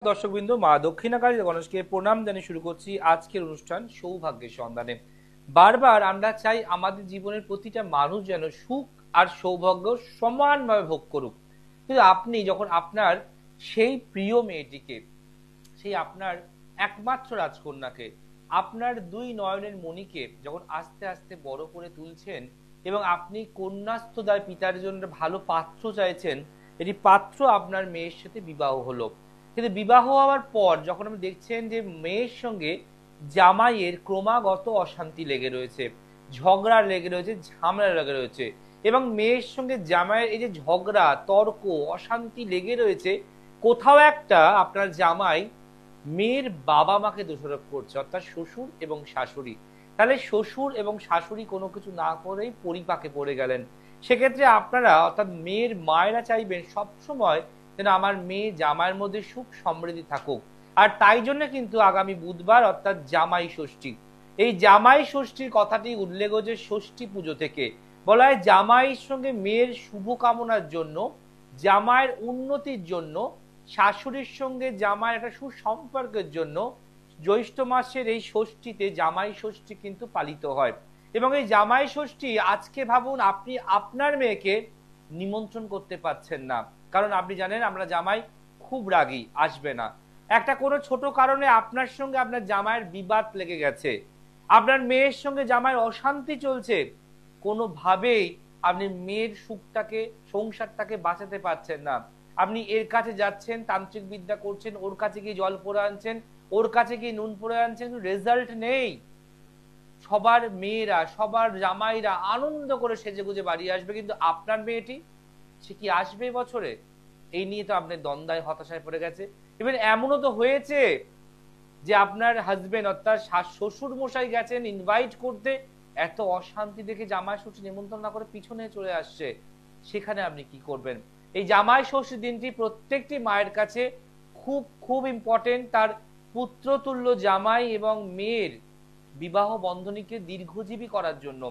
দর্শকবৃন্দ, মা দক্ষিণাকালী গণেশকে প্রণাম জানিয়ে শুরু করছি আজকের অনুষ্ঠান সৌভাগ্যের সন্ধানে। বারবার আমরা চাই আমাদের জীবনের প্রতিটা মানুষ যেন সুখ আর সৌভাগ্য সমানভাবে ভোগ করুক, কিন্তু আপনি যখন আপনার সেই প্রিয় মেয়েটিকে, সেই আপনার একমাত্র রাজকন্যাকে, আপনার দুই নয়নের মণিকে যখন আস্তে আস্তে বড় করে তুলছেন এবং আপনি কন্যাস্থদায় পিতার জন্য ভালো পাত্র চাইছেন, এটি পাত্র আপনার মেয়ের সাথে বিবাহ হলো। কিন্তু বিবাহ হওয়ার পর যখন আপনি দেখছেন যে মেয়ের সঙ্গে জামাইয়ের ক্রমাগত অশান্তি লেগে রয়েছে, ঝগড়া লেগে রয়েছে, ঝামেলা লেগে রয়েছে, এবং মেয়ের সঙ্গে জামাইয়ের এই যে ঝগড়া, তর্ক, অশান্তি লেগে রয়েছে, কোথাও একটা আপনার জামাই মেয়ের বাবা মাকে দোষারোপ করছে, অর্থাৎ শ্বশুর এবং শাশুড়ি। তাহলে শ্বশুর এবং শাশুড়ি কোনো কিছু না করেই পরিপাকে পড়ে গেলেন। সেক্ষেত্রে আপনারা অর্থাৎ মেয়ের মায়েরা চাইবেন সবসময় যেন আমার মেয়ে জামাইয়ের মধ্যে সুখ সমৃদ্ধি থাকুক। আর তাই জন্য কিন্তু আগামী বুধবার অর্থাৎ জামাই ষষ্ঠী, এই জামাই ষষ্ঠীর কথাটি উল্লেখ হচ্ছে ষষ্ঠী পুজো থেকে। বলা হয় জামাইয়ের সঙ্গে মেয়ের শুভ কামনার জন্য, জামাইয়ের উন্নতির জন্য, শাশুড়ির সঙ্গে জামাইয়ের একটা সুসম্পর্কের জন্য জ্যৈষ্ঠ মাসের এই ষষ্ঠীতে জামাই ষষ্ঠী কিন্তু পালিত হয়। এবং এই জামাই ষষ্ঠী আজকে ভাবুন আপনি আপনার মেয়েকে নিমন্ত্রণ করতে পারছেন না, কারণ আপনি জানেন আমরা জামাই খুব রাগী, আসবে না। একটা কোনো ছোট কারণে আপনার সঙ্গে আপনার জামাইয়ের বিবাদ লেগে গেছে, আপনার মেয়ের সঙ্গে জামাইয়ের অশান্তি চলছে, কোনোভাবেই আপনি মেয়ের সুখটাকে, সংসারটাকে বাঁচাতে পারছেন না। আপনি এর কাছে যাচ্ছেন, তান্ত্রিক বিদ্যা করছেন, ওর কাছে গিয়ে জল পড়ে আনছেন, ওর কাছে গিয়ে নুন পড়ে আনছেন, কিন্তু রেজাল্ট নেই। সবার মেয়েরা, সবার জামাইরা আনন্দ করে সেজেগুজে বাড়ি আসবে, কিন্তু আপনার মেয়েটি, সে কি আসবে বছরে? এই নিয়ে তো আপনি দ্বন্দ্বায় হতাশায় পড়ে গেছে। এবার এমনও তো হয়েছে যে আপনার হাজবেন্ড অর্থাৎ শ্বশুর মশাই গেছেন ইনভাইট করতে, এত অশান্তি দেখে জামাই ষষ্ঠী নিমন্ত্রণ না করে পিছনে চলে আসছে। সেখানে আপনি কি করবেন? এই জামাই ষষ্ঠী দিনটি প্রত্যেকটি মায়ের কাছে খুব খুব ইম্পর্টেন্ট, তার পুত্রতুল্য জামাই এবং মেয়ের বিবাহ বন্ধনীকে দীর্ঘজীবী করার জন্য।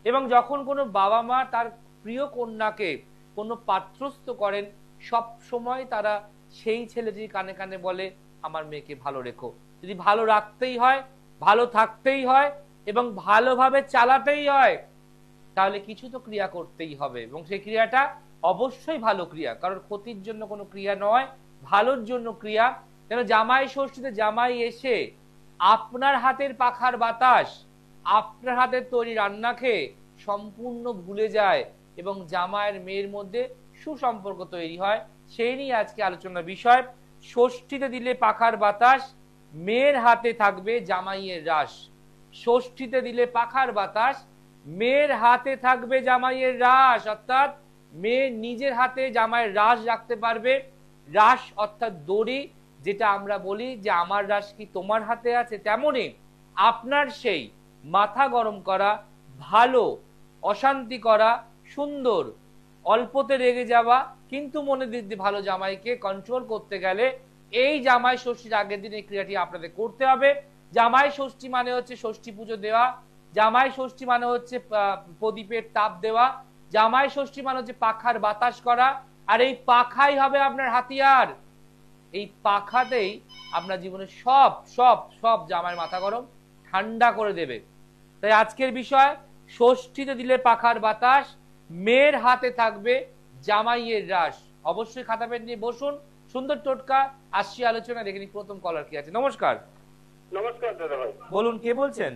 এবং যখন কোনো বাবা মা তার প্রিয় কন্যাকে কোনো পাত্রস্থ করেন, সব সময় তারা সেই ছেলেটির কানে কানে বলে আমার মেয়েকে ভালো রেখো। যদি ভালো রাখতেই হয়, ভালো থাকতেই হয় এবং ভালোভাবে চালাতেই হয়, তাহলে কিছু তো ক্রিয়া করতেই হবে, এবং সেই ক্রিয়াটা অবশ্যই ভালো ক্রিয়া, কারণ ক্ষতির জন্য কোনো ক্রিয়া নয়, ভালোর জন্য ক্রিয়া। যেন জামাই ষষ্ঠীতে জামাই এসে আপনার হাতের পাখার বাতাস, আপনার হাতের তৈরি রান্না খেয়ে সম্পূর্ণ ভুলে যায় এবং জামাইয়ের মেয়ের মধ্যে সুসম্পর্ক তৈরি হয়। সেই নিয়ে আজকে আলোচনার বিষয়। ষষ্ঠীতে দিলে পাখার বাতাস, মেয়ের হাতে থাকবে জামাইয়ের রাস। ষষ্ঠীতে দিলে পাখার বাতাস, মেয়ের হাতে থাকবে জামাইয়ের রাস, অর্থাৎ মেয়ে নিজের হাতে জামাইয়ের রাস রাখতে পারবে। রাস অর্থাৎ দড়ি, যেটা আমরা বলি যে আমার রাস কি তোমার হাতে আছে, তেমনি আপনার সেই মাথা গরম করা, ভালো অশান্তি করা, সুন্দর অল্পতে রেগে যাওয়া কিন্তু মনে দিতে ভালো জামাইকে কন্ট্রোল করতে গেলে এই জামাই ষষ্ঠীর আগের দিন এই ক্রিয়াটি আপনাদের করতে হবে। জামাই ষষ্ঠী মানে হচ্ছে ষষ্ঠী পুজো দেওয়া, জামাই ষষ্ঠী মানে হচ্ছে প্রদীপের তাপ দেওয়া, জামাই ষষ্ঠী মানে হচ্ছে পাখার বাতাস করা, আর এই পাখাই হবে আপনার হাতিয়ার। এই পাখাতেই আপনার জীবনে সব সব সব জামাইয়ের মাথা গরম ঠান্ডা করে দেবে। তাই আজকের বিষয়, ষষ্ঠীতে দিলে পাখার বাতাস, মেয়ের হাতে থাকবে জামাইয়ের রাস। অবশ্যই খাতা পেন নিয়ে বসুন, সুন্দর টোটকা আসছি আলোচনা। দেখে নি প্রথম কলার কি আছে। নমস্কার। নমস্কার দাদা ভাই। বলুন, কে বলছেন?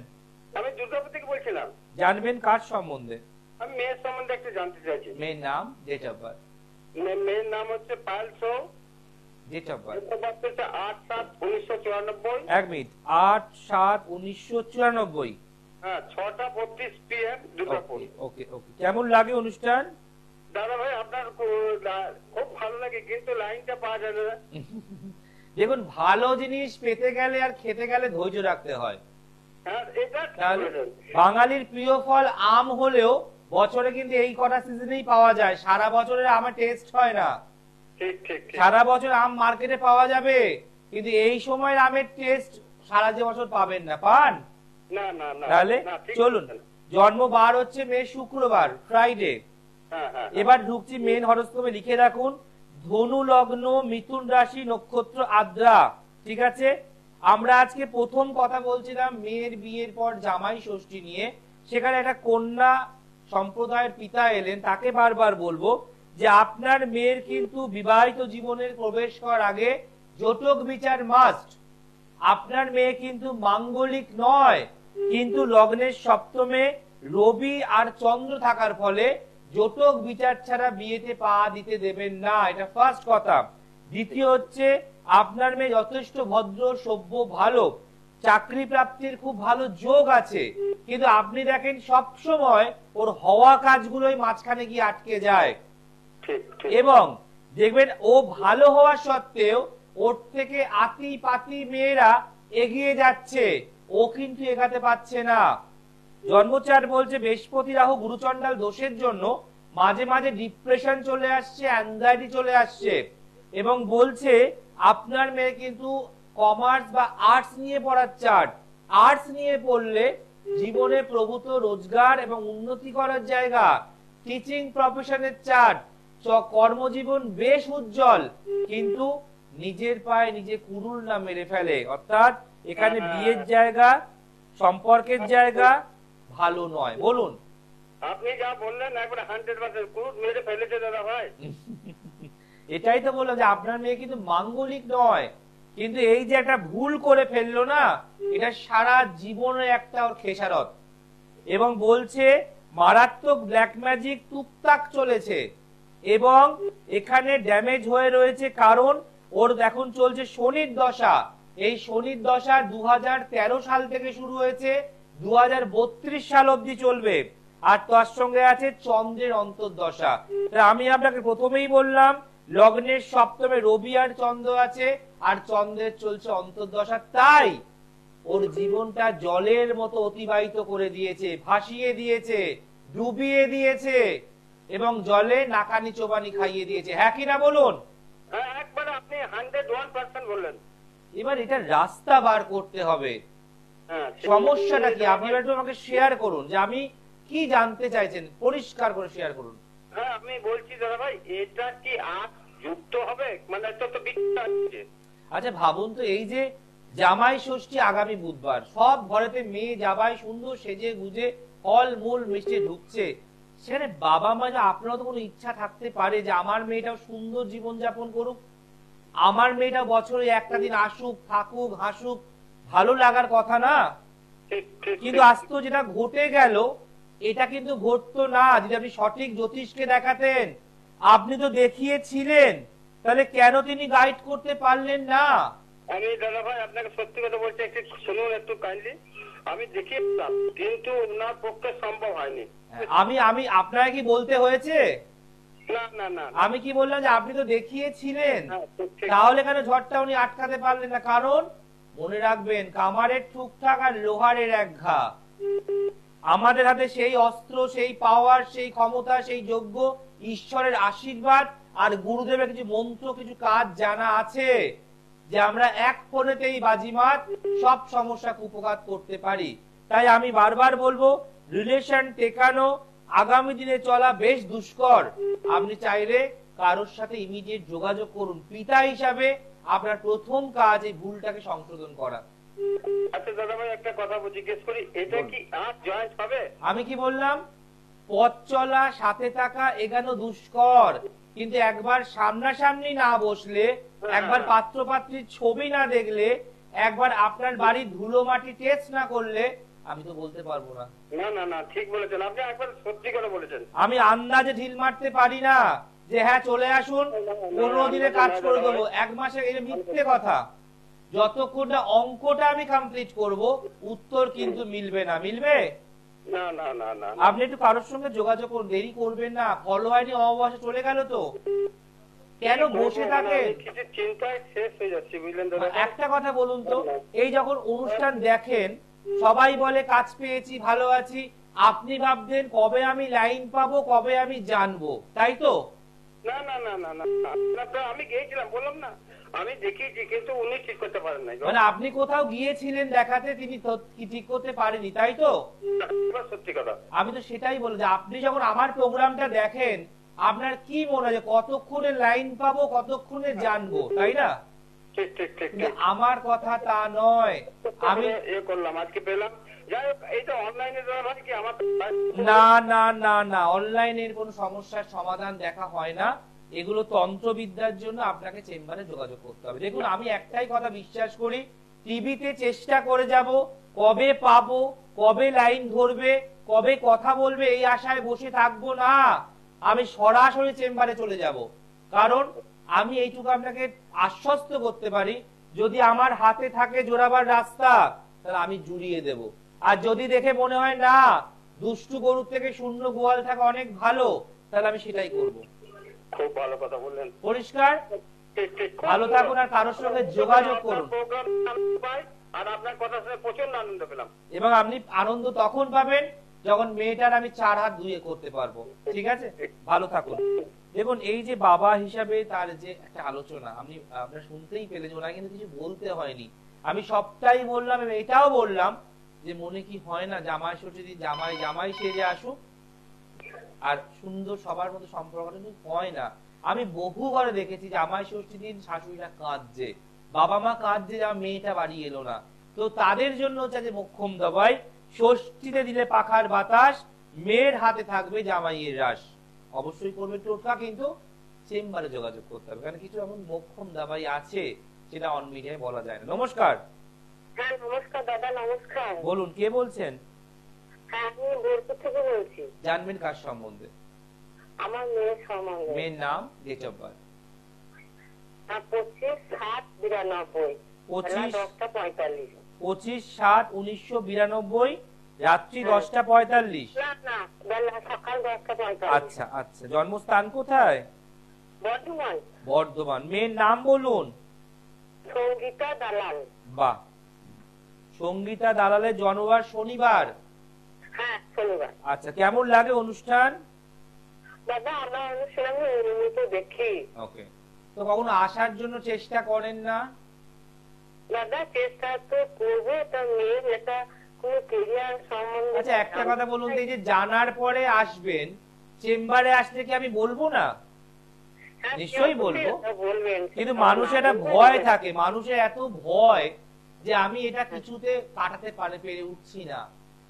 আমি দুর্গাপুর থেকে বলছিলাম। জানবেন কার সম্বন্ধে? আমি মেয়ের সম্বন্ধে একটু জানতে চাইছি। মেয়ের নাম, ডেট অফ বার্থ? মেয়ের নাম হচ্ছে পায়েল সো। Date of birth? 8/7/1994। 1 মিনিট। 8/7/1994। হ্যাঁ, 6:32 PM দুর্গাপুর। ওকে ওকে। কেমন লাগে অনুষ্ঠান? দাদা ভাই আপনার খুব ভালো লাগে, কিন্তু লাইনটা পাওয়া যায় না। দেখুন, ভালো জিনিস পেতে গেলে আর খেতে গেলে ধৈর্য রাখতে হয়। হ্যাঁ, এটা বাঙালির প্রিয় ফল আম হলেও বছরে কিন্তু এই কটা সিজনেই পাওয়া যায়, সারা বছরের আমের টেস্ট হয় না। ঠিক ঠিক। সারা বছর আম মার্কেটে পাওয়া যাবে, কিন্তু এই সময়ের আমের টেস্ট সারা যে বছর পাবেন না। পান না না না। তাহলে চলুন, জন্মবার হচ্ছে মে শুক্রবার, ফ্রাইডে। এবার ঢুকছি মেন হরোস্কোপে, লিখে রাখুন ধনু লগ্ন, মিথুন রাশি, নক্ষত্র আদ্রা। ঠিক আছে, আমরা আজকে প্রথম কথা বলছিলাম মেয়ের বিয়ের পর জামাই ষষ্ঠী নিয়ে। সেখানে একটা কন্যা সম্প্রদায়ের পিতা এলেন, তাকে বারবার বলবো যে আপনার মেয়ের কিন্তু বিবাহিত জীবনের প্রবেশ করার আগে জটক বিচার মাস্ট। আপনার মেয়ে কিন্তু মাঙ্গলিক নয়, কিন্তু লগ্নের সপ্তমে রবি আর চন্দ্র থাকার ফলে জটক বিচার ছাড়া বিয়েতে পা দিতে দেবেন না, এটা ফার্স্ট কথা। দ্বিতীয় হচ্ছে আপনার মেয়ে যথেষ্ট ভদ্র, সভ্য, ভালো, চাকরি প্রাপ্তির খুব ভালো যোগ আছে, কিন্তু আপনি দেখেন সব সময় ওর হওয়া কাজগুলোই মাঝখানে গিয়ে আটকে যায়। এবং দেখবেন ও ভালো হওয়া সত্ত্বেও ওর থেকে আতি পাতি মেয়েরা এগিয়ে যাচ্ছে, ও কিন্তু এগাতে পারছে না। জন্মচার বলছে বৃহস্পতি রাহু গুরুচণ্ডাল দোষের জন্য মাঝে মাঝে ডিপ্রেশন চলে আসছে, অ্যাংজাইটি চলে আসছে। এবং বলছে আপনার মেয়ে কিন্তু কমার্স বা আর্টস নিয়ে পড়ার চার্ট, আর্টস নিয়ে পড়লে জীবনে প্রভূত রোজগার এবং উন্নতি করার জায়গা, টিচিং প্রফেশনের চার্ট, কর্মজীবন বেশ উজ্জ্বল, কিন্তু নিজের পায়ে নিজে কুড়ুল না মেরে ফেলে। অর্থাৎ এখানে বিয়ের জায়গা, সম্পর্কের জায়গা ভালো নয়। বলুন। আপনি যা বললেন একবার 100% কুড়ুল মেরে ফেলেছে দাদা ভাই। এটাই তো বললাম যে আপনার মেয়ে কিন্তু মাঙ্গলিক নয়, কিন্তু এই যে একটা ভুল করে ফেললো না, এটা সারা জীবনের একটা ওর খেসারত। এবং বলছে মারাত্মক ব্ল্যাক ম্যাজিক টুকটাক চলেছে এবং এখানে ড্যামেজ হয়ে রয়েছে, কারণ ওর এখন চলছে শনির দশা। এই শনির দশা 2013 সাল থেকে শুরু হয়েছে, 2032 সাল অবধি চলবে। আর তার সঙ্গে আছে চন্দ্রের অন্তর্দশা। আমি আপনাকে প্রথমেই বললাম লগ্নের সপ্তমে রবি আর চন্দ্র আছে, আর চন্দ্রের চলছে অন্তর্দশা, তাই ওর জীবনটা জলের মতো অতিবাহিত করে দিয়েছে, ভাসিয়ে দিয়েছে, ডুবিয়ে দিয়েছে এবং জলে নাকানি চোবানি খাইয়ে দিয়েছে। হ্যাঁ কি না বলুন? একবার আপনি 101% বললেন। এবার এটা রাস্তা বার করতে হবে। সমস্যাটা কি আপনি একটু আমাকে শেয়ার করুন, যে আমি কি জানতে চাইছেন, পরিষ্কার করে শেয়ার করুন। হ্যাঁ আমি বলছি দাদা ভাই, এটা কি আর যুক্ত হবে? মানে তো আচ্ছা ভাবুন তো, এই যে জামাই ষষ্ঠী আগামী বুধবার, সব ঘরেতে মেয়ে জামাই সুন্দর সেজে গুজে ফল মূল মিষ্টি ঢুকছে, সেখানে বাবা মা আপনারও তো কোনো ইচ্ছা থাকতে পারে যে আমার মেয়েটাও সুন্দর জীবন যাপন করুক, আমার মেয়েটা বছরে একটা দিন আসুক, থাকুক, হাসুক, ভালো লাগার কথা না? কিন্তু আজ তো যেটা ঘটে গেল, এটা কিন্তু ঘটতো না যদি আপনি সঠিক জ্যোতিষকে দেখাতেন। আপনি তো দেখিয়েছিলেন, তাহলে কেন তিনি গাইড করতে পারলেন না? আমি দাদা ভাই আপনাকে সত্যি কথা বলছি, একটু শুনুন একটু কাইন্ডলি। আমি দেখিয়েছিলাম কিন্তু ওনার পক্ষে সম্ভব হয়নি। আমি আপনাকে কি বলতে হয়েছে? না না না, আমি কি বললাম যে আপনি তো দেখিয়েছিলেন, তাহলে কেন ঝড়টা উনি আটকাতে পারলেন না? কারণ মনে রাখবেন, কামারের ঠুকঠাক আর লোহারের এক ঘা। আমাদের হাতে সেই অস্ত্র, সেই পাওয়ার, সেই ক্ষমতা, সেই যোগ্য ঈশ্বরের আশীর্বাদ আর গুরুদেবের কিছু মন্ত্র, কিছু কাজ জানা আছে, যে আমরা এক ফোনেতেই বাজিমাত সব সমস্যা কুপঘাত করতে পারি। তাই আমি বারবার বলবো, রিলেশন টেকানো আগামী দিনে চলা বেশ দুষ্কর। আপনি চাইলে কারোর সাথে ইমিডিয়েট যোগাযোগ করুন। পিতা হিসাবে আপনার প্রথম কাজ এই ভুলটাকে সংশোধন করা। আচ্ছা দাদা ভাই একটা কথা জিজ্ঞেস করি, এটা কি আর জয়েন্ট হবে? আমি কি বললাম, পথ চলা, সাথে থাকা, এগানো দুষ্কর, কিন্তু একবার সামনাসামনি না বসলে, একবার পাত্র পাত্রীর ছবি না দেখলে, একবার আপনার বাড়ির ধুলো মাটি টেস্ট না করলে আমি তো বলতে পারবো না। না না না, ঠিক বলেছেন আপনি, একবার সত্যি করে বলেছেন। আমি আন্দাজে ঢিল মারতে পারি না যে হ্যাঁ চলে আসুন 15 দিনে কাজ করে দেবো, 1 মাসে। এটা মিথ্যে কথা। যতক্ষণ না অঙ্কটা আমি কমপ্লিট করব, উত্তর কিন্তু মিলবে না। মিলবে না না না না, আপনি একটু কারোর সঙ্গে যোগাযোগ করুন, দেরি করবেন না। ফলো হয়নি, অমাবস্যা চলে গেল তো কেন বসে থাকেন? কিছু চিন্তায় শেষ হয়ে যাচ্ছে, বুঝলেন দাদা। একটা কথা বলুন তো, এই যখন অনুষ্ঠান দেখেন সবাই বলে কাজ পেয়েছি, ভালো আছি, আপনি ভাববেন কবে আমি লাইন পাবো, কবে আমি জানবো, তাই তো? না না না না না, আমি গিয়েছিলাম, বললাম না আমি দেখিয়েছি, কিন্তু উনি ঠিক করতে পারেন নাই। মানে আপনি কোথাও গিয়েছিলেন দেখাতে, তিনি ঠিক করতে পারেনি, তাই তো? সত্যি কথা। আমি তো সেটাই বলি যে আপনি যখন আমার প্রোগ্রামটা দেখেন, আপনার কি মনে হয় কতক্ষণে লাইন পাবো, কতক্ষণে জানবো, তাই না? ঠিক ঠিক ঠিক কিন্তু আমার কথা তা নয়। আমি করলাম, আজকে পেলাম। যাই হোক, এইটা অনলাইনে দেওয়া হয় কি আমার? না না না না, অনলাইনের কোনো সমস্যার সমাধান দেখা হয় না। এগুলো তন্ত্রবিদ্যার জন্য আপনাকে চেম্বারে যোগাযোগ করতে হবে। দেখুন, আমি একটাই কথা বিশ্বাস করি, টিভিতে চেষ্টা করে যাব, কবে পাবো, কবে লাইন ধরবে, কবে কথা বলবে, এই আশায় বসে থাকবো না। আমি সরাসরি চেম্বারে চলে যাব। কারণ আমি এইটুকু আপনাকে আশ্বস্ত করতে পারি, যদি আমার হাতে থাকে জোড়াবার রাস্তা, তাহলে আমি জুড়িয়ে দেব। আর যদি দেখে মনে হয় না, দুষ্টু গরুর থেকে শূন্য গোয়াল থাকা অনেক ভালো, তাহলে আমি সেটাই করব। খুব ভালো কথা বললেন। পরিষ্কার? ভালো থাকুন আর কারোর সঙ্গে যোগাযোগ করুন। আর আপনার কথা শুনে প্রচন্ড আনন্দ পেলাম। এবং আপনি আনন্দ তখন পাবেন যখন মেয়েটার আমি 4 হাত ধুয়ে করতে পারবো। ঠিক আছে, ভালো থাকুন। দেখুন, এই যে বাবা হিসাবে তার যে একটা আলোচনা আপনি আপনারা শুনতেই পেলেন, ওনাকে কিন্তু কিছু বলতে হয়নি। আমি সবটাই বললাম এবং এটাও বললাম যে মনে কি হয় না জামাই ষষ্ঠী দিন জামাই জামাই সেজে আসুক, আর সুন্দর সবার মধ্যে সম্পর্কটা কিন্তু হয় না। আমি বহু ঘরে দেখেছি জামাই ষষ্ঠী দিন শাশুড়িরা কাঁদছে, বাবা মা কাঁদছে যে আমার মেয়েটা বাড়ি এলো না। তো তাদের জন্য হচ্ছে যে মোক্ষম দাবাই, ষষ্ঠীতে দিলে পাখার বাতাস, মেয়ের হাতে থাকবে জামাইয়ের রাস। অবশ্যই করবে টোটকা, কিন্তু চেম্বারে যোগাযোগ করতে হবে, কারণ কিছু এমন মোক্ষম দাবাই আছে যেটা অন মিডিয়ায় বলা যায় না। নমস্কার। হ্যাঁ নমস্কার দাদা, নমস্কার। বলুন, কে বলছেন? হ্যাঁ, আমি বোলপুর থেকে বলছি। জানবেন কার সম্বন্ধে? আমার মেয়ের সম্বন্ধে। মেয়ের নাম, ডেট অফ বার্থ? 25/7/92, 10:45। 25/7/1992, রাত্রি 10:45। না না, বেলা সকাল 10:45। আচ্ছা আচ্ছা, জন্মস্থান কোথায়? বর্ধমান। বর্ধমান। মেয়ের নাম বলুন। সঙ্গীতা দালাল। বাহ, সঙ্গীতা দালালের জন্মবার শনিবার? হ্যাঁ, শনিবার। আচ্ছা, কেমন লাগে অনুষ্ঠান? দাদা, আমরা অনুষ্ঠান আমি নিয়মিত দেখি। ওকে, তো কখনো আসার জন্য চেষ্টা করেন না? দাদা, চেষ্টা তো করবো, তা মেয়ের এটা কোন কেরিয়ার সম্বন্ধে। আচ্ছা, একটা কথা বলুন তো, এই যে জানার পরে আসবেন, চেম্বারে আসলে কি আমি বলবো না? নিশ্চয়ই বলবো। কিন্তু মানুষের একটা ভয় থাকে, মানুষের এত ভয় যে আমি এটা কিছুতে কাটাতে পেরে উঠছি না,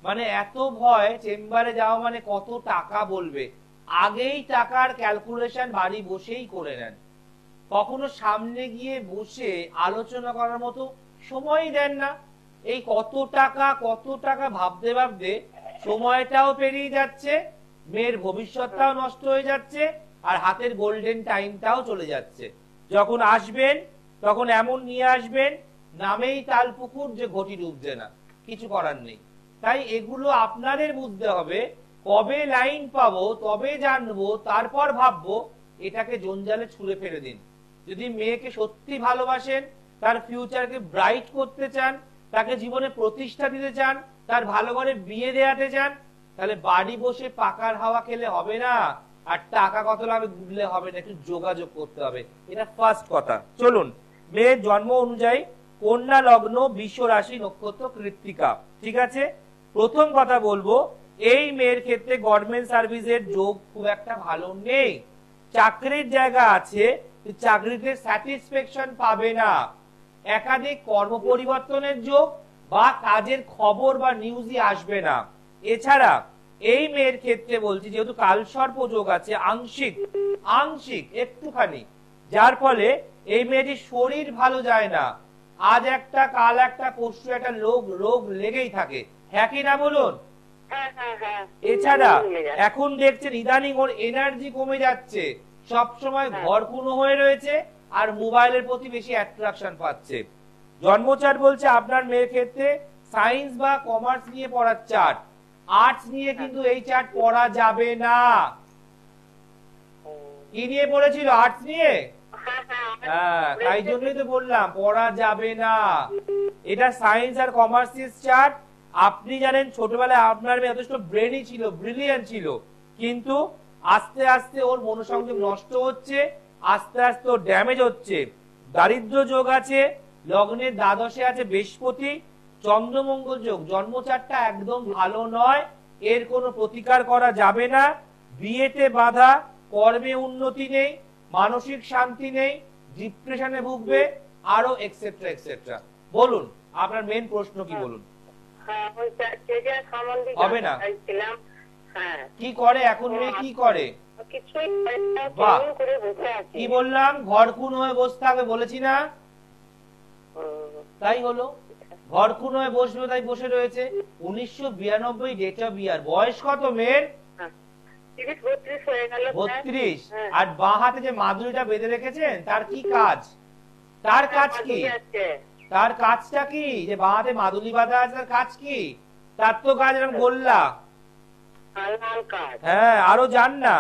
মানে এত ভয়। চেম্বারে যাওয়া মানে কত টাকা বলবে, আগেই টাকার ক্যালকুলেশন বাড়ি বসেই করে নেন। কখনো সামনে গিয়ে বসে আলোচনা করার মতো সময় দেন না। এই কত টাকা ভাবতে ভাবতে সময়টাও পেরিয়ে যাচ্ছে, মেয়ের ভবিষ্যৎটাও নষ্ট হয়ে যাচ্ছে, আর হাতের গোল্ডেন টাইমটাও চলে যাচ্ছে। যখন আসবেন তখন এমন নিয়ে আসবেন, নামেই তাল পুকুর যে ঘটি ডুবছে না, কিছু করার নেই। তাই এগুলো আপনাদের বুঝতে হবে, কবে লাইন পাবো তবে জানবো, তারপর ভাববো। এটাকে জঞ্জালে ছুঁড়ে ফেলে দিন। যদি মেয়েকে সত্যি ভালোবাসেন, তার ফিউচারকে ব্রাইট করতে চান, তাকে জীবনে প্রতিষ্ঠা দিতে চান, তার ভালো করে বিয়ে দেওয়াতে চান, তাহলে বাড়ি বসে পাকার হাওয়া খেলে হবে না, আর টাকা কত লাগবে ঘুরলে হবে না, একটু যোগাযোগ করতে হবে। এটা ফার্স্ট কথা। চলুন, মেয়ের জন্ম অনুযায়ী কন্যা লগ্ন, বৃষ রাশি, নক্ষত্র কৃত্তিকা। ঠিক আছে, প্রথম কথা বলবো, এই মেয়ের ক্ষেত্রে গভর্নমেন্ট সার্ভিসের যোগ খুব একটা ভালো নেই। চাকরির জায়গা আছে, চাকরিতে স্যাটিসফ্যাকশন পাবে না। একাধিক কর্ম পরিবর্তনের যোগ বা কাজের খবর বা নিউজই আসবে না। এছাড়া এই মেয়ের ক্ষেত্রে বলছি, যেহেতু কালসর্প যোগ আছে, আংশিক একটুখানি, যার ফলে এই মেয়েটির শরীর ভালো যায় না। আজ একটা কাল একটা পরশু একটা রোগ লেগেই থাকে, হ্যাঁ কি না বলুন? এছাড়া এখন দেখছেন ইদানিং ওর এনার্জি কমে যাচ্ছে, সব সময় ঘরকুনো হয়ে রয়েছে, আর মোবাইলের প্রতি বেশি অ্যাট্রাকশন পাচ্ছে। জন্মচার্ট বলছে আপনার মেয়ের ক্ষেত্রে সায়েন্স বা কমার্স নিয়ে পড়ার চার্ট, আর্টস নিয়ে কিন্তু এই চার্ট পড়া যাবে না। কি নিয়ে পড়েছিল? আর্টস নিয়ে। হ্যাঁ, তাই জন্যই তো বললাম পড়া যাবে না। এটা সায়েন্স আর কমার্সের চার্ট। আপনি জানেন ছোটবেলায় আপনার মেয়ে যথেষ্ট ব্রেনি ছিল, ব্রিলিয়ান্ট ছিল, কিন্তু আস্তে আস্তে ওর মনোসংযোগ নষ্ট হচ্ছে, আস্তে আস্তে ওর ড্যামেজ হচ্ছে। দারিদ্র যোগ আছে, লগ্নের দ্বাদশে আছে বৃহস্পতি, চন্দ্রমঙ্গল যোগ। জন্মচারটা একদম ভালো নয়, এর কোনো প্রতিকার করা যাবে না। বিয়েতে বাধা, কর্মে উন্নতি নেই, মানসিক শান্তি নেই, ডিপ্রেশনে ভুগবে, আরো এক্সেট্রা এক্সেট্রা। বলুন আপনার মেন প্রশ্ন কি বলুন। হ্যাঁ, ওই ক্যারিয়ার সম্বন্ধে হবে না? জানতে চাইছিলাম। হ্যাঁ, কি করে এখন মেয়ে, কি করে? কিছুই করে না, বাহ। কেমন করে বসে আছে। কি বললাম? ঘরকুন হয়ে বসে থাকবে বলেছি না? তাই হলো, ঘরকুন হয়ে বসবে, তাই বসে রয়েছে। 1992 ডেট অফ ইয়ার। বয়স কত মেয়ের? 32 হয়ে গেল স্যার। 32। হ্যাঁ। আর বাঁ হাতে যে মাদুরিটা বেঁধে রেখেছেন, তার কি কাজ? তার কাজ কি? মাধুরী আছে। তার কাজটা কি? যে বাঁ হাতে মাদুলি বাঁধা আছে, তার কাজ কি? তার তো কাজ এরকম গোল্লা। আর লাল কাজ। হ্যাঁ, আরো যান না,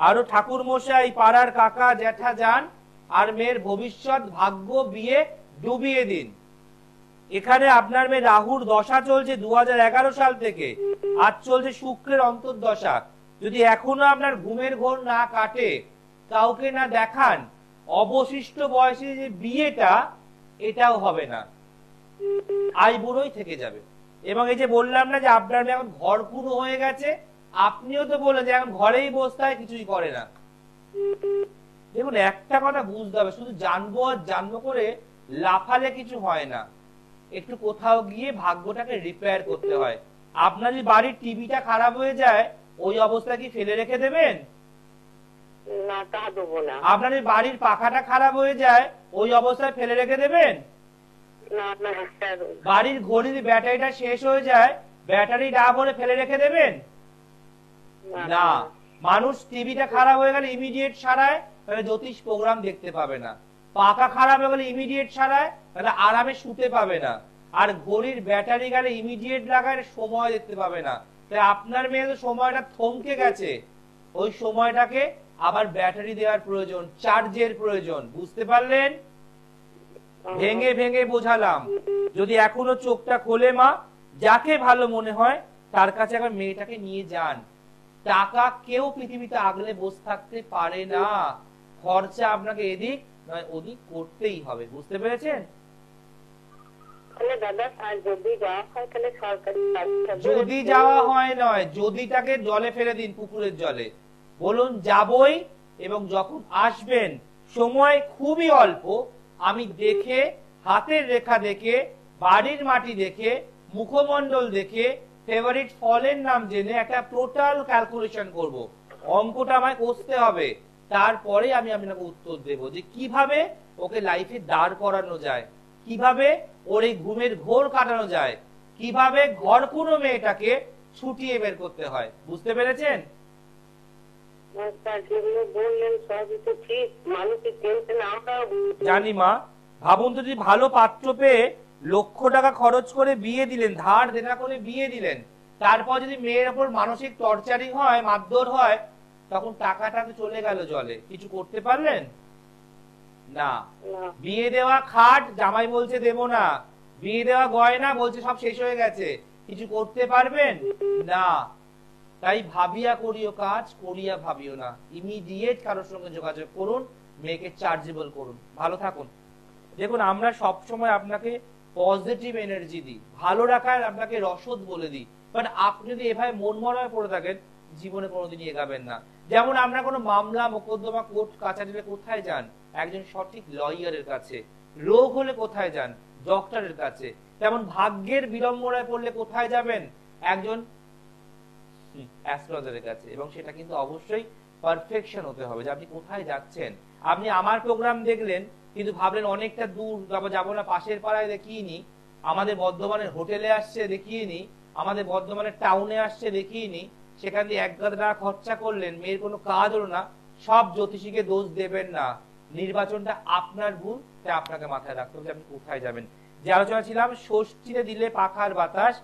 আরো ঠাকুর মশাই, পাড়ার কাকা জ্যাঠা যান, আর মেয়ের ভবিষ্যৎ ভাগ্য বিয়ে ডুবিয়ে দিন। এখানে আপনার মেয়ে রাহুর দশা চলছে 2011 সাল থেকে, আজ চলছে শুক্রের অন্তর্দশা। যদি এখনো আপনার ঘুমের ঘোর না কাটে, কাউকে না দেখান, অবশিষ্ট বয়সে যে বিয়েটা, এটাও হবে না, আইবুড়োই থেকে যাবে। এবং এই যে বললাম না যে আপনার মেয়ে এখন ঘরকুনো হয়ে গেছে, আপনিও তো বললেন যে এখন ঘরেই বসতে হয়, কিছুই করে না। দেখুন একটা কথা বুঝতে হবে, শুধু জানবো আর জানবো করে লাফালে কিছু হয় না, একটু কোথাও গিয়ে ভাগ্যটাকে রিপেয়ার করতে হয়। আপনার যদি বাড়ির টিভিটা খারাপ হয়ে যায়, ওই অবস্থা কি ফেলে রেখে দেবেন? না, তা দেবো না। আপনার যদি বাড়ির পাখাটা খারাপ হয়ে যায়, ওই অবস্থায় ফেলে রেখে দেবেন? না না স্যার। বাড়ির ঘড়ির ব্যাটারিটা শেষ হয়ে যায়, ব্যাটারি না ভরে ফেলে রেখে দেবেন? না। মানুষ টিভিটা খারাপ হয়ে গেলে ইমিডিয়েট সারায়, তাহলে জ্যোতিষ প্রোগ্রাম দেখতে পাবে না। পাখা খারাপ হয়ে গেলে ইমিডিয়েট সারায়, তাহলে আরামে শুতে পাবে না। আর ঘড়ির ব্যাটারি গেলে ইমিডিয়েট লাগায়, সময় দেখতে পাবে না। তাই আপনার মেয়ে তো সময়টা থমকে গেছে, ওই সময়টাকে আবার ব্যাটারি দেওয়ার প্রয়োজন, চার্জের প্রয়োজন। বুঝতে পারলেন? ভেঙে ভেঙে বোঝালাম। যদি এখনো চোখটা খোলে মা, যাকে ভালো মনে হয় তার কাছে আবার মেয়েটাকে নিয়ে যান। টাকা কেউ পৃথিবীতে আগলে বসে থাকতে পারে না, খরচা আপনাকে এদিক নয় ওদিক করতেই হবে। বুঝতে পেরেছেন? তাহলে দাদা, আর যদি যাওয়া হয় তাহলে সরকারি যদি যাওয়া হয় নয়, যদিটাকে জলে ফেলে দিন, পুকুরের জলে। বলুন যাবই, এবং যখন আসবেন সময় খুবই অল্প, আমি দেখে, হাতের রেখা দেখে, বাড়ির মাটি দেখে, মুখমণ্ডল দেখে, ফেভারিট ফলের নাম জেনে একটা টোটাল ক্যালকুলেশন করব। অঙ্কটা আমায় কষতে হবে, তারপরে আমি আপনাকে উত্তর দেব যে কিভাবে ওকে লাইফে দাঁড় করানো যায়, কিভাবে ওর এই ঘুমের ঘোর কাটানো যায়, কিভাবে ঘরকুনো মেয়েটাকে ছুটিয়ে বের করতে হয়। বুঝতে পেরেছেন? যেগুলো বললেন সবই তো ঠিক, মানুষের টেনশন আমরা জানি মা। ভাবুন তো, যদি ভালো পাত্র পেয়ে লক্ষ টাকা খরচ করে বিয়ে দিলেন, ধার দেনা করে বিয়ে দিলেন, তারপর যদি মেয়ের ওপর মানসিক টর্চারিং হয়, মারধর হয়, তখন টাকাটা তো চলে গেল জলে। কিছু করতে পারলেন না। বিয়ে দেওয়া খাট, জামাই বলছে দেব না। বিয়ে দেওয়া গয়না, বলছে সব শেষ হয়ে গেছে। কিছু করতে পারবেন না। তাই ভাবিয়া করিও কাজ, করিয়া ভাবিও না। ইমিডিয়েট কারোর সঙ্গে যোগাযোগ করুন, মেয়েকে চার্জেবল করুন। ভালো থাকুন। দেখুন আমরা সব সময় আপনাকে পজিটিভ এনার্জি দিই, ভালো রাখার আপনাকে রসদ বলে দিই, বাট আপনি যদি এভাবে মন মরায় পড়ে থাকেন, জীবনে কোনোদিনই এগাবেন না। যেমন আমরা কোনো মামলা মোকদ্দমা কোর্ট কাছারিতে কোথায় যান? একজন সঠিক লয়ারের কাছে। রোগ হলে কোথায় যান? ডক্টরের কাছে। তেমন ভাগ্যের বিড়ম্বনায় পড়লে কোথায় যাবেন? একজন অ্যাস্ট্রোলজারের কাছে। এবং সেটা কিন্তু অবশ্যই পারফেকশন হতে হবে, যে আপনি কোথায় যাচ্ছেন। আপনি আমার প্রোগ্রাম দেখলেন, কিন্তু ভাবলেন অনেকটা দূর যাবো না, পাশের পাড়ায় দেখিয়ে নি, আমাদের বর্ধমানের হোটেলে আসছে দেখিয়ে নি, আমাদের বর্ধমানের টাউনে আসছে দেখিয়ে নি, সেখান দিয়ে 1,000 টাকা খরচা করলেন, মেয়ের কোনো কাজ হলো না। সব জ্যোতিষীকে দোষ দেবেন না, নির্বাচনটা আপনার ভুল। তাই আপনাকে মাথায় রাখতে হবে আপনি কোথায় যাবেন। যে আলোচনা ছিলাম, ষষ্ঠীতে দিলে পাখার বাতাস,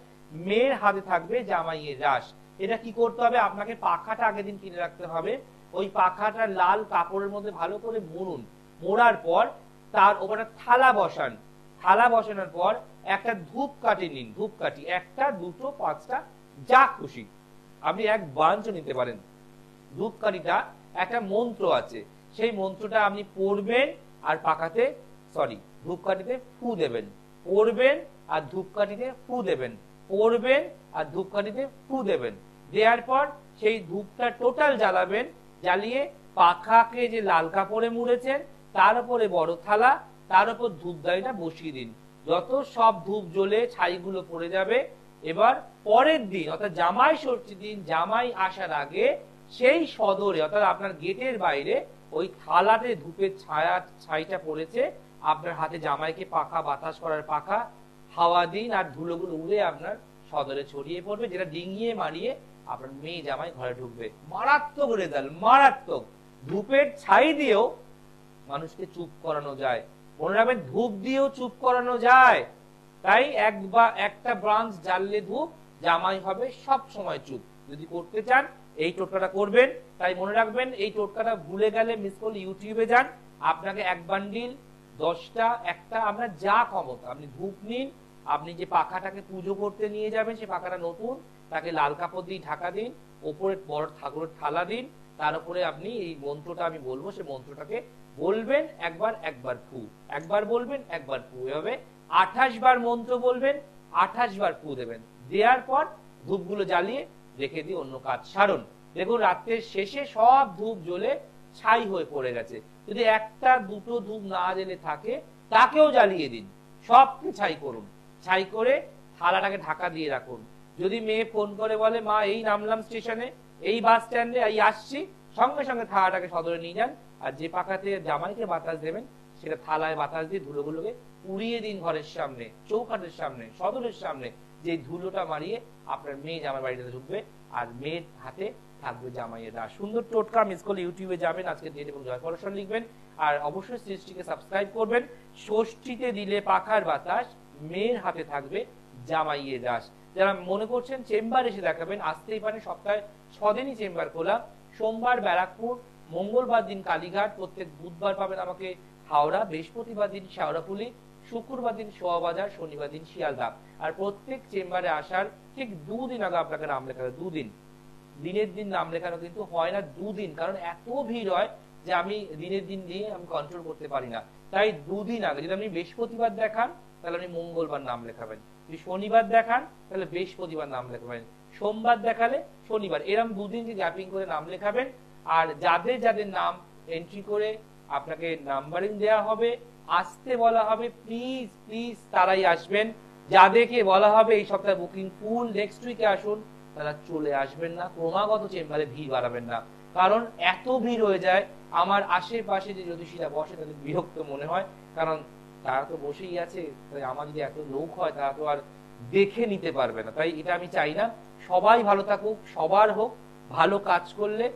মেয়ের হাতে থাকবে জামাইয়ের রাস। এটা কি করতে হবে? আপনাকে পাখাটা আগের দিন কিনে রাখতে হবে। ওই পাখাটা লাল কাপড়ের মধ্যে ভালো করে মুড়ুন। মোড়ার পর তার উপরে থালা বসান। থালা বসানোর পর একটা ধূপকাঠি নিন। ধূপকাঠি 1টা 2টো 5টা যা খুশি, আপনি এক বাঞ্চ নিতে পারেন। ধূপকাঠিটা একটা মন্ত্র আছে, সেই মন্ত্রটা আপনি পড়বেন আর পাখাতে ধূপকাঠিতে ফু দেবেন। পড়বেন আর ধূপকাঠিতে ফু দেবেন, পড়বেন আর ধূপকাঠিতে ফু দেবেন। দেওয়ার পর সেই ধূপটা টোটাল জ্বালাবেন। জ্বালিয়ে পাখাকে যে লাল কাপড়ে মুড়েছেন তার উপরে বড় থালা, তার উপর ধূপদানিটা বসিয়ে দিন। যত সব ধূপ জ্বলে ছাইগুলো পড়ে যাবে, এবার পরের দিন অর্থাৎ জামাই ষষ্ঠীর দিন জামাই আসার আগে সেই সদরে অর্থাৎ আপনার গেটের বাইরে ওই থালাতে ধূপের ছাইটা পড়েছে, আপনার হাতে জামাইকে পাখা বাতাস করার পাখা হাওয়া দিন, আর ধুলোগুলো উড়ে আপনার সদরে ছড়িয়ে পড়বে, যেটা ডিঙিয়ে মারিয়ে আপনার মেয়ে জামাই ঘরে ঢুকবে। মারাত্মক রেজাল্ট, মারাত্মক। ধূপের ছাই দিয়েও মানুষকে চুপ করানো যায়, মনে রাখবেন ধূপ দিয়েও চুপ করানো যায়। তাই একটা ব্রাঞ্চ জ্বাললে ধূপ, জামাই হবে সব সময় চুপ। যদি করতে চান এই টোটকাটা করবেন। তাই মনে রাখবেন এই টোটকাটা ভুলে গেলে মিস করলে ইউটিউবে যান, আপনাকে এক বান্ডিল 10টা একটা আপনার যা ক্ষমতা আপনি ধূপ নিন, আপনি যে পাখাটাকে পুজো করতে নিয়ে যাবেন সেই পাখাটা নতুন, তাকে লাল কাপড় দিয়ে ঢাকা দিন, ওপরে বড় ঠাকুরের থালা দিন, তার উপরে আপনি এই মন্ত্রটা আমি বলবো সেই মন্ত্রটাকে বলবেন, একবার ফু, একবার বলবেন একবার ফু, এভাবে 28 বার মন্ত্র বলবেন, 28 বার ফু দেবেন। দেওয়ার পর ধূপগুলো জ্বালিয়ে রেখে দিয়ে অন্য কাজ সারুন। দেখুন রাত্রের শেষে সব ধূপ জ্বলে ছাই হয়ে পড়ে গেছে। যদি একটা দুটো ধূপ না জ্বেলে থাকে তাকেও জ্বালিয়ে দিন, সবকে ছাই করুন। ছাই করে থালাটাকে ঢাকা দিয়ে রাখুন। যদি মেয়ে ফোন করে বলে মা এই নামলাম স্টেশনে, এই বাস স্ট্যান্ডে, এই আসছি, সঙ্গে সঙ্গে থালাটাকে সদরে নিয়ে যান, আর যে পাখাতে জামাইকে বাতাস দেবেন সেটা থালায় বাতাস দিয়ে ধুলোগুলোকে উড়িয়ে দিন ঘরের সামনে, চৌকাঠের সামনে, সদরের সামনে, যে ধুলোটা মারিয়ে আপনার মেয়ে জামাই বাড়িতে ঢুকবে আর মেয়ের হাতে থাকবে জামাইয়ের রাস। সুন্দর টোটকা। মিস করলে ইউটিউবে যাবেন, আজকে ডেট এবং জয় পড়াশোনা লিখবেন, আর অবশ্যই সৃষ্টিকে সাবস্ক্রাইব করবেন। ষষ্ঠীতে দিলে পাখার বাতাস, মেয়ের হাতে থাকবে জামাইয়ের রাস। যারা মনে করছেন চেম্বার এসে দেখাবেন, আসতেই পারেন। সপ্তাহে 6 দিনই চেম্বার খোলা। সোমবার ব্যারাকপুর, মঙ্গলবার দিন কালীঘাট, প্রত্যেক বুধবার পাবেন আমাকে হাওড়া, বৃহস্পতিবার দিন শেওড়াফুলি, শুক্রবার দিন সোয়াবাজার, শনিবার দিন শিয়ালদা। আর প্রত্যেক চেম্বারে আসার ঠিক 2 দিন আগে আপনাকে নাম লেখাতে, 2 দিন, দিনের দিন নাম লেখানো কিন্তু হয় না, 2 দিন, কারণ এত ভিড় হয় যে আমি দিনের দিন দিয়ে আমি কন্ট্রোল করতে পারি না। তাই 2 দিন আগে, যদি আপনি বৃহস্পতিবার দেখান তাহলে আপনি মঙ্গলবার নাম লেখাবেন, যদি শনিবার দেখান তাহলে বৃহস্পতিবার নাম লেখাবেন, সোমবার দেখালে শনিবার, এরকম 2 দিন গ্যাপিং করে নাম লেখাবেন। আর যাদের যাদের নাম এন্ট্রি করে আপনাকে নাম্বারিং দেওয়া হবে, আসতে বলা হবে, প্লিজ প্লিজ তারাই আসবেন। যাদেরকে বলা হবে এই সপ্তাহে বুকিং ফুল, নেক্সট উইকে আসুন, তারা চলে আসবেন না। ক্রমাগত চেম্বারে ভিড় বাড়াবেন না, কারণ এত ভিড় হয়ে যায় আমার আশেপাশে যে জ্যোতিষীরা বসে তাদের বিরক্ত মনে হয়, কারণ তারা তো বসেই আছে, তাই আমার যদি এত লোক হয় তারা তো আর দেখে নিতে পারবে না। তাই এটা আমি চাই না, সবাই ভালো থাকুক, সবার হোক। ভালো কাজ করলে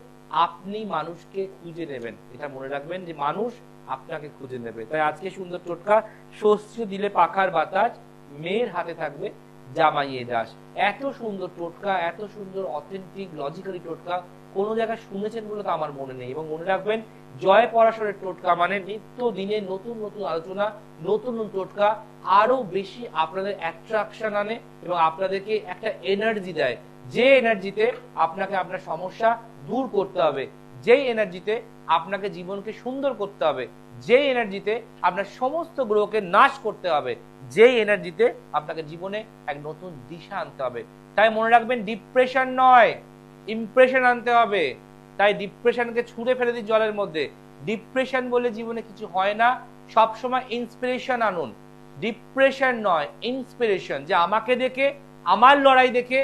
আপনি মানুষকে খুঁজে নেবেন, এটা মনে রাখবেন যে মানুষ আপনাকে খুঁজে নেবে। তাই আজকে সুন্দর টোটকা, ষষ্ঠী দিলে পাখার বাতাস, মেয়ের হাতে থাকবে জামাইয়ের রাস। এত সুন্দর টোটকা, এত সুন্দর অথেন্টিক লজিক্যালি টোটকা কোন জায়গায় শুনেছেন বলে তো আমার মনে নেই। এবং মনে রাখবেন জয় পরাশরের টোটকা মানে নিত্য দিনে নতুন নতুন আলোচনা, নতুন নতুন টোটকা, আরো বেশি আপনাদের অ্যাট্রাকশন আনে এবং আপনাদেরকে একটা এনার্জি দেয়, যে এনার্জিতে আপনাকে আপনার সমস্যা দূর করতে হবে, যেই এনার্জিতে আপনাকে জীবনকে সুন্দর করতে হবে, যেই এনার্জিতে আপনার সমস্ত গ্রহকে নাশ করতে হবে, যেই এনার্জিতে আপনাকে জীবনে এক নতুন দিশা আনতে হবে। তাই মনে রাখবেন ডিপ্রেশন নয়, ইমপ্রেশন আনতে হবে। তাই ডিপ্রেশনকে ছুঁড়ে ফেলে দিই জলের মধ্যে। ডিপ্রেশন বলে জীবনে কিছু হয় না, সবসময় ইন্সপিরেশন আনুন। ডিপ্রেশন নয়, ইন্সপিরেশন, যে আমাকে দেখে, আমার লড়াই দেখে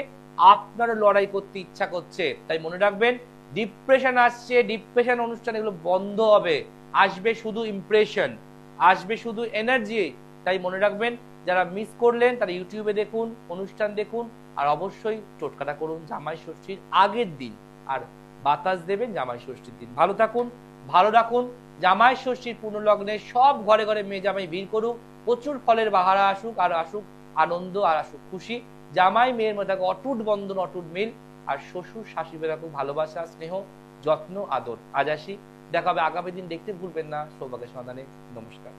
আপনারও লড়াই করতে ইচ্ছা করছে। তাই মনে রাখবেন ডিপ্রেশন আসছে, ডিপ্রেশন অনুষ্ঠান এগুলো বন্ধ হবে, আসবে শুধু ইমপ্রেশন, আসবে শুধু এনার্জি। তাই মনে রাখবেন যারা মিস করলেন তারা ইউটিউবে দেখুন, অনুষ্ঠান দেখুন, আর অবশ্যই টোটকাটা করুন জামাই ষষ্ঠীর আগের দিন, আর বাতাস দেবেন জামাই ষষ্ঠীর দিন। ভালো থাকুন, ভালো রাখুন। জামাই ষষ্ঠীর পুণ্যলগ্নে সব ঘরে ঘরে মেয়ে জামাই ভিড় করুক, প্রচুর ফলের বাহারা আসুক, আর আসুক আনন্দ, আর আসুক খুশি। জামাই মেয়ের মধ্যে অটুট বন্ধন, অটুট মিল, আর শ্বশুর শাশুড়ি রাখুক ভালোবাসা, স্নেহ, যত্ন, আদর। আজ আসি, দেখা হবে আগামী দিন। দেখতে ভুলবেন না সৌভাগ্যের সন্ধানে। নমস্কার।